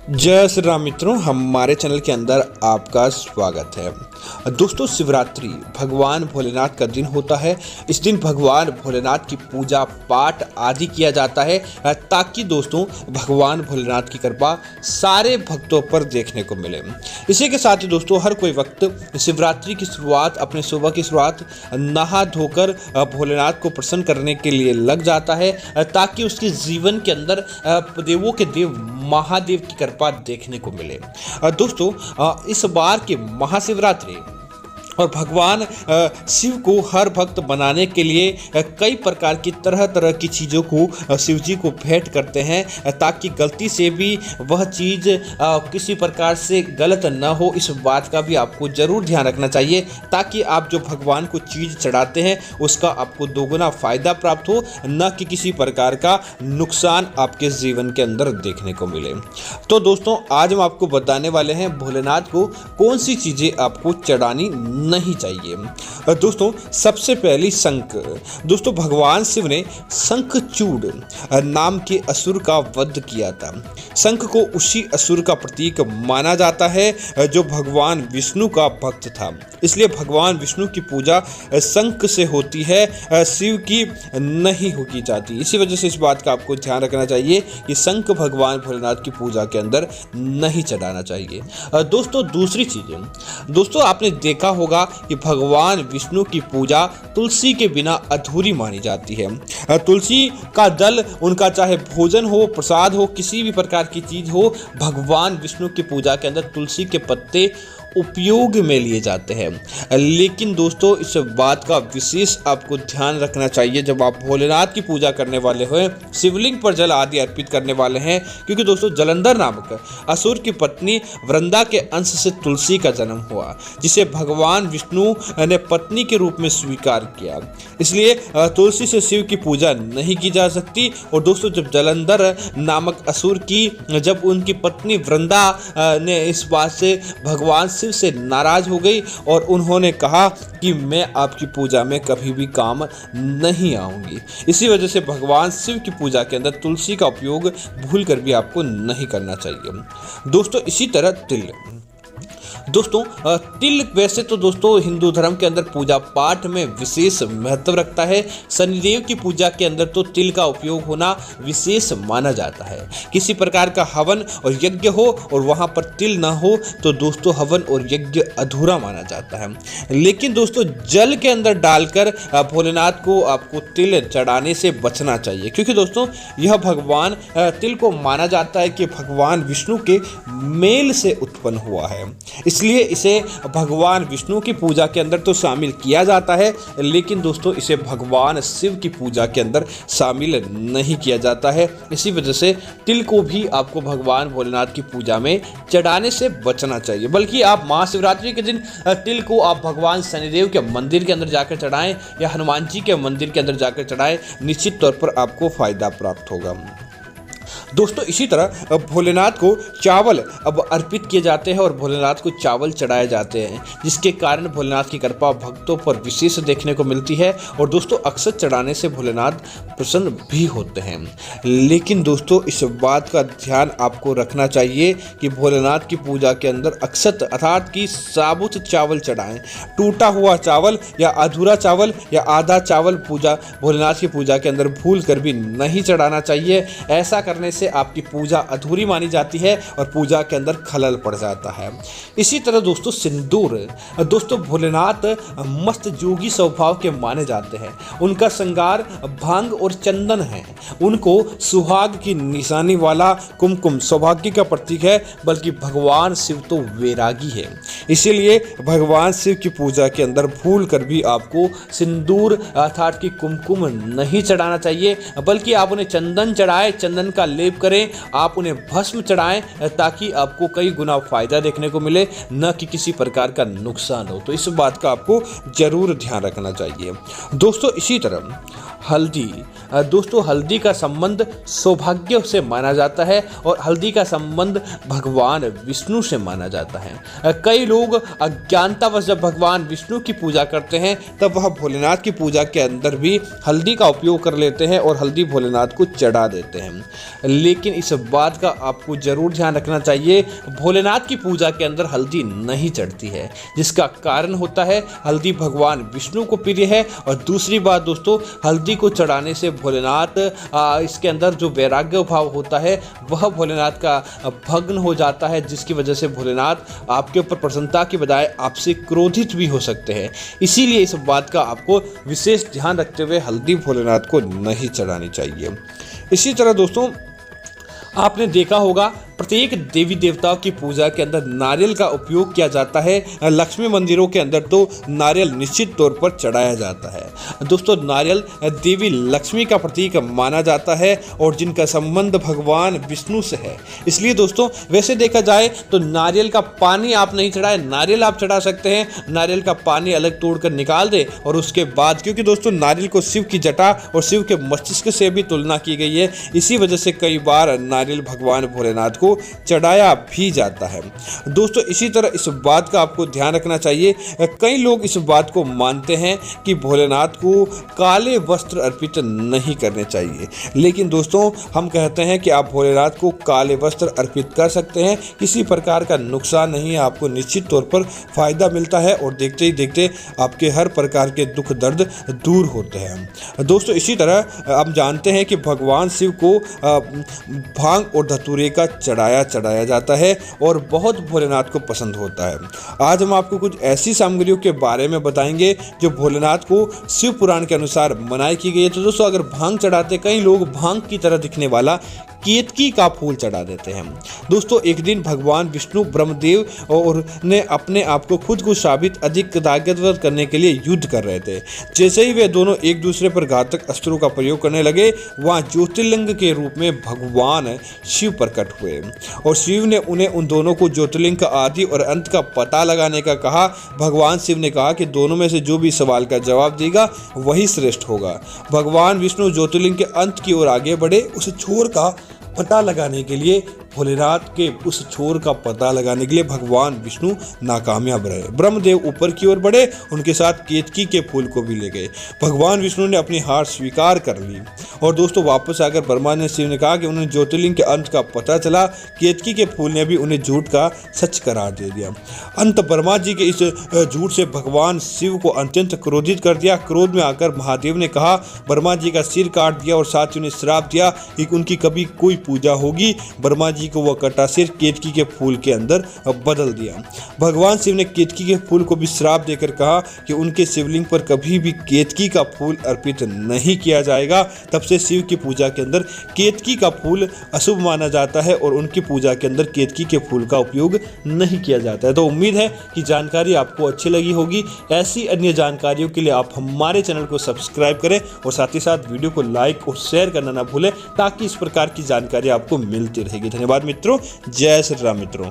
जय श्री राम मित्रों, हमारे चैनल के अंदर आपका स्वागत है। दोस्तों, शिवरात्रि भगवान भोलेनाथ का दिन होता है। इस दिन भगवान भोलेनाथ की पूजा पाठ आदि किया जाता है ताकि दोस्तों भगवान भोलेनाथ की कृपा सारे भक्तों पर देखने को मिले। इसी के साथ ही दोस्तों हर कोई वक्त शिवरात्रि की शुरुआत, अपने सुबह की शुरुआत नहा धोकर भोलेनाथ को प्रसन्न करने के लिए लग जाता है ताकि उसके जीवन के अंदर देवों के देव महादेव की कृपा देखने को मिले। दोस्तों, इस बार की महाशिवरात्रि और भगवान शिव को हर भक्त बनाने के लिए कई प्रकार की तरह तरह की चीज़ों को शिव जी को भेंट करते हैं ताकि गलती से भी वह चीज़ किसी प्रकार से गलत न हो। इस बात का भी आपको ज़रूर ध्यान रखना चाहिए ताकि आप जो भगवान को चीज़ चढ़ाते हैं उसका आपको दोगुना फ़ायदा प्राप्त हो, न कि किसी प्रकार का नुकसान आपके जीवन के अंदर देखने को मिले। तो दोस्तों, आज हम आपको बताने वाले हैं भोलेनाथ को कौन सी चीज़ें आपको चढ़ानी नहीं चाहिए। दोस्तों, सबसे पहली शंख। दोस्तों, भगवान शिव ने शंखचूड़ नाम के असुर का वध किया था। शंख को उसी असुर का प्रतीक माना जाता है जो भगवान विष्णु का भक्त था, इसलिए भगवान विष्णु की पूजा शंख से होती है, शिव की नहीं होगी जाती। इसी वजह से इस बात का आपको ध्यान रखना चाहिए कि शंख भगवान भोलेनाथ की पूजा के अंदर नहीं चढ़ाना चाहिए। दोस्तों, दूसरी चीज़, दोस्तों आपने देखा होगा कि भगवान विष्णु की पूजा तुलसी के बिना अधूरी मानी जाती है। तुलसी का दल, उनका चाहे भोजन हो, प्रसाद हो, किसी भी प्रकार की चीज हो, भगवान विष्णु की पूजा के अंदर तुलसी के पत्ते उपयोग में लिए जाते हैं। लेकिन दोस्तों, इस बात का विशेष आपको ध्यान रखना चाहिए जब आप भोलेनाथ की पूजा करने वाले हो, शिवलिंग पर जल आदि अर्पित करने वाले हैं, क्योंकि दोस्तों जलंधर नामक असुर की पत्नी वृंदा के अंश से तुलसी का जन्म हुआ, जिसे भगवान विष्णु ने पत्नी के रूप में स्वीकार किया। इसलिए तुलसी से शिव की पूजा नहीं की जा सकती। और दोस्तों, जब जलंधर नामक असुर की जब उनकी पत्नी वृंदा ने इस बात से भगवान शिव से नाराज हो गई और उन्होंने कहा कि मैं आपकी पूजा में कभी भी काम नहीं आऊंगी, इसी वजह से भगवान शिव की पूजा के अंदर तुलसी का उपयोग भूल कर भी आपको नहीं करना चाहिए। दोस्तों, इसी तरह तिल। दोस्तों, तिल वैसे तो दोस्तों हिंदू धर्म के अंदर पूजा पाठ में विशेष महत्व रखता है। शनिदेव की पूजा के अंदर तो तिल का उपयोग होना विशेष माना जाता है। किसी प्रकार का हवन और यज्ञ हो और वहां पर तिल ना हो तो दोस्तों हवन और यज्ञ अधूरा माना जाता है। लेकिन दोस्तों, जल के अंदर डालकर भोलेनाथ को आपको तिल चढ़ाने से बचना चाहिए, क्योंकि दोस्तों यह भगवान तिल को माना जाता है कि भगवान विष्णु के मेल से उत्पन्न हुआ है, इसलिए इसे भगवान विष्णु की पूजा के अंदर तो शामिल किया जाता है, लेकिन दोस्तों इसे भगवान शिव की पूजा के अंदर शामिल नहीं किया जाता है। इसी वजह से तिल को भी आपको भगवान भोलेनाथ की पूजा में चढ़ाने से बचना चाहिए। बल्कि आप महाशिवरात्रि के दिन तिल को आप भगवान शनिदेव के मंदिर के अंदर जाकर चढ़ाएं या हनुमान जी के मंदिर के अंदर जाकर चढ़ाएं, निश्चित तौर पर आपको फायदा प्राप्त होगा। दोस्तों, इसी तरह भोलेनाथ को चावल अब अर्पित किए जाते हैं और भोलेनाथ को चावल चढ़ाए जाते हैं, जिसके कारण भोलेनाथ की कृपा भक्तों पर विशेष देखने को मिलती है। और दोस्तों, अक्सर चढ़ाने से भोलेनाथ प्रसन्न भी होते हैं। लेकिन दोस्तों, इस बात का ध्यान आपको रखना चाहिए कि भोलेनाथ की पूजा के अंदर अक्षत अर्थात कि साबुत चावल चढ़ाएं। टूटा हुआ चावल या अधूरा चावल या आधा चावल भोलेनाथ की पूजा के अंदर भूल कर भी नहीं चढ़ाना चाहिए। ऐसा करने से आपकी पूजा अधूरी मानी जाती है और पूजा के अंदर खलल पड़ जाता है। इसी तरह दोस्तों, सिंदूर। दोस्तों, भोलेनाथ मस्त जोगी स्वभाव के माने जाते हैं। उनका श्रृंगार भांग और चंदन है। उनको सुहाग की निशानी वाला कुमकुम सौभाग्य का प्रतीक है, बल्कि भगवान शिव तो वैरागी है, इसीलिए भगवान शिव की पूजा के अंदर भूल कर भी आपको सिंदूर अर्थात कि कुमकुम नहीं चढ़ाना चाहिए, बल्कि आप उन्हें चंदन चढ़ाए, चंदन का लेप करें, आप उन्हें भस्म चढ़ाएं ताकि आपको कई गुना फायदा देखने को मिले, न कि किसी प्रकार का नुकसान हो। तो इस बात का आपको जरूर ध्यान रखना चाहिए। दोस्तों, इसी तरह हल्दी। दोस्तों हल्दी का संबंध सौभाग्य से माना जाता है और हल्दी का संबंध भगवान विष्णु से माना जाता है। कई लोग अज्ञानतावश जब भगवान विष्णु की पूजा करते हैं तब वह भोलेनाथ की पूजा के अंदर भी हल्दी का उपयोग कर लेते हैं और हल्दी भोलेनाथ को चढ़ा देते हैं। लेकिन इस बात का आपको जरूर ध्यान रखना चाहिए, भोलेनाथ की पूजा के अंदर हल्दी नहीं चढ़ती है, जिसका कारण होता है हल्दी भगवान विष्णु को प्रिय है। और दूसरी बात दोस्तों, हल्दी को चढ़ाने से भोलेनाथ इसके अंदर जो वैराग्य भाव होता है वह भोलेनाथ का भग्न हो जाता है, जिसकी वजह से भोलेनाथ आपके ऊपर प्रसन्नता की बजाय आपसे क्रोधित भी हो सकते हैं। इसीलिए इस बात का आपको विशेष ध्यान रखते हुए हल्दी भोलेनाथ को नहीं चढ़ानी चाहिए। इसी तरह दोस्तों आपने देखा होगा प्रत्येक देवी देवताओं की पूजा के अंदर नारियल का उपयोग किया जाता है। लक्ष्मी मंदिरों के अंदर तो नारियल निश्चित तौर पर चढ़ाया जाता है। दोस्तों नारियल देवी लक्ष्मी का प्रतीक माना जाता है और जिनका संबंध भगवान विष्णु से है। इसलिए दोस्तों वैसे देखा जाए तो नारियल का पानी आप नहीं चढ़ाएं, नारियल आप चढ़ा सकते हैं। नारियल का पानी अलग तोड़कर निकाल दें और उसके बाद, क्योंकि दोस्तों नारियल को शिव की जटा और शिव के मस्तिष्क से भी तुलना की गई है, इसी वजह से कई बार नारियल भगवान भोलेनाथ को चढ़ाया भी जाता है। दोस्तों इसी तरह इस बात का आपको ध्यान रखना चाहिए, कई लोग इस बात को मानते हैं कि भोलेनाथ को काले वस्त्र अर्पित नहीं करने चाहिए, लेकिन दोस्तों हम कहते हैं कि आप भोलेनाथ को काले वस्त्र अर्पित कर सकते हैं, किसी प्रकार का नुकसान नहीं है, आपको निश्चित तौर पर फायदा मिलता है और देखते ही देखते आपके हर प्रकार के दुख दर्द दूर होते हैं। दोस्तों इसी तरह हम जानते हैं कि भगवान शिव को भांग और धतूरे का चढ़ाया जाता है और बहुत भोलेनाथ को पसंद होता है। आज हम आपको कुछ ऐसी सामग्रियों के बारे में बताएंगे जो भोलेनाथ को शिव पुराण के अनुसार मनाई की गई है। तो दोस्तों अगर भांग चढ़ाते, कई लोग भांग की तरह दिखने वाला केतकी का फूल चढ़ा देते हैं। दोस्तों एक दिन भगवान विष्णु ब्रह्मदेव और ने अपने आप को खुद को साबित अधिक ताकतवर करने के लिए युद्ध कर रहे थे। जैसे ही वे दोनों एक दूसरे पर घातक अस्त्रों का प्रयोग करने लगे, वहाँ ज्योतिर्लिंग के रूप में भगवान शिव प्रकट हुए और शिव ने उन्हें उन दोनों को ज्योतिर्लिंग का आदि और अंत का पता लगाने का कहा। भगवान शिव ने कहा कि दोनों में से जो भी सवाल का जवाब देगा वही श्रेष्ठ होगा। भगवान विष्णु ज्योतिर्लिंग के अंत की ओर आगे बढ़े, उस छोर का पता लगाने के लिए भोलेनाथ के उस छोर का पता लगाने के लिए भगवान विष्णु नाकामयाब रहे। ब्रह्मदेव ऊपर की ओर बढ़े, उनके साथ केतकी के फूल को भी ले गए। भगवान विष्णु ने अपनी हार स्वीकार कर ली और दोस्तों वापस आकर ब्रह्मा ने शिव ने कहा कि उन्हें ज्योतिर्लिंग के अंत का पता चला। केतकी के फूल ने भी उन्हें झूठ का सच करार दे दिया। अंत ब्रह्मा जी के इस झूठ से भगवान शिव को अत्यंत क्रोधित कर दिया। क्रोध में आकर महादेव ने कहा, ब्रह्मा जी का सिर काट दिया और साथ ही उन्हें श्राप दिया कि उनकी कभी कोई पूजा होगी। ब्रह्मा जी को वह कटा सिर केतकी के फूल के अंदर बदल दिया। भगवान शिव ने केतकी के फूल को भी श्राप देकर कहा कि उनके शिवलिंग पर कभी भी केतकी का फूल अर्पित नहीं किया जाएगा। तब से शिव की पूजा के अंदर केतकी का फूल अशुभ माना जाता है और उनकी पूजा के अंदर केतकी के फूल का उपयोग नहीं किया जाता है। तो उम्मीद है कि जानकारी आपको अच्छी लगी होगी। ऐसी अन्य जानकारियों के लिए आप हमारे चैनल को सब्सक्राइब करें और साथ ही साथ वीडियो को लाइक और शेयर करना ना भूलें, ताकि इस प्रकार की जानकारी आपको मिलती रहेगी। धन्यवाद मित्रों, जय श्री राम मित्रों।